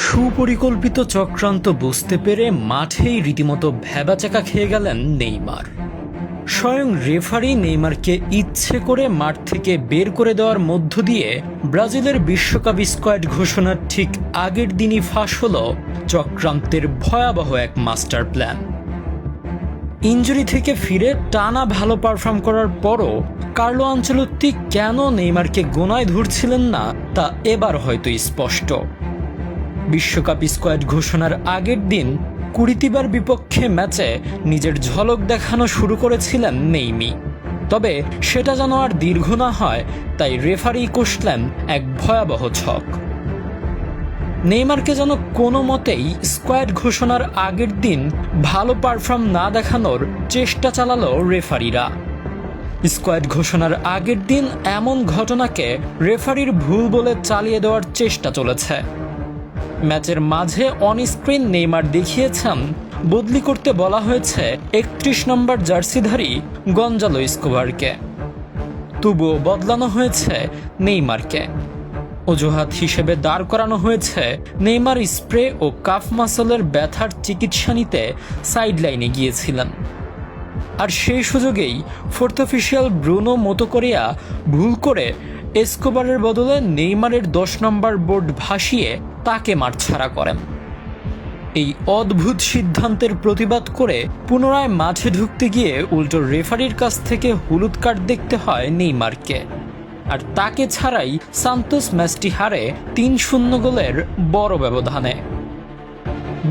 সুপরিকল্পিত চক্রান্ত বুঝতে পেরে মাঠেই রীতিমতো ভ্যাবাচাকা খেয়ে গেলেন নেইমার। স্বয়ং রেফারি নেইমারকে ইচ্ছে করে মাঠ থেকে বের করে দেওয়ার মধ্য দিয়ে ব্রাজিলের বিশ্বকাপ স্কোয়াড ঘোষণার ঠিক আগের দিনই ফাঁস হল চক্রান্তের ভয়াবহ এক মাস্টার প্ল্যান। ইনজুরি থেকে ফিরে টানা ভালো পারফর্ম করার পরও কার্লো আনচেলত্তি কেন নেইমারকে গোনায় ধরছিলেন না তা এবার হয়তো স্পষ্ট। বিশ্বকাপ স্কোয়াড ঘোষণার আগের দিন কুরিতিবার বিপক্ষে ম্যাচে নিজের ঝলক দেখানো শুরু করেছিলেন নেইমি। তবে সেটা যেন আর দীর্ঘ না হয়, তাই রেফারি কষলেন এক ভয়াবহ ছক। নেইমারকে যেন কোনো মতেই স্কোয়াড ঘোষণার আগের দিন ভালো পারফর্ম না দেখানোর চেষ্টা চালালো রেফারিরা। স্কোয়াড ঘোষণার আগের দিন এমন ঘটনাকে রেফারির ভুল বলে চালিয়ে দেওয়ার চেষ্টা চলেছে। ম্যাচের মাঝে অনস্ক্রিন নেইমার দেখিয়েছেন বদলি করতে বলা হয়েছে ৩১ নম্বর জার্সিধারী গঞ্জালো এসকোবারকে, তবুও বদলানো হয়েছে নেইমারকে। অজুহাত হিসেবে দাঁড় করানো হয়েছে নেইমার স্প্রে ও কাফ মাসলের ব্যথার চিকিৎসা নিতে সাইডলাইনে গিয়েছিলেন। আর সেই সুযোগেই ফোর্থ অফিসিয়াল ব্রুনো মোতোকোরিয়া ভুল করে এসকোবারের বদলে নেইমারের ১০ নম্বর বোর্ড ভাসিয়ে তাকে মাঠ ছাড়া করেন। এই অদ্ভুত সিদ্ধান্তের প্রতিবাদ করে পুনরায় মাঠে ঢুকতে গিয়ে উল্টো রেফারির কাছ থেকে হলুদ কার্ড দেখতে হয় নেইমারকে। আর তাকে ছাড়াই সান্তোস ম্যাচটি হারে ৩-০ গোলের বড় ব্যবধানে।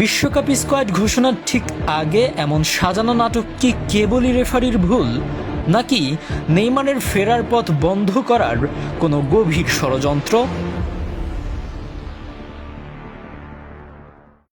বিশ্বকাপ স্কোয়াড ঘোষণার ঠিক আগে এমন সাজানো নাটক কি কেবলই রেফারির ভুল, নাকি নেইমারের ফেরার পথ বন্ধ করার কোনো গভীর ষড়যন্ত্র?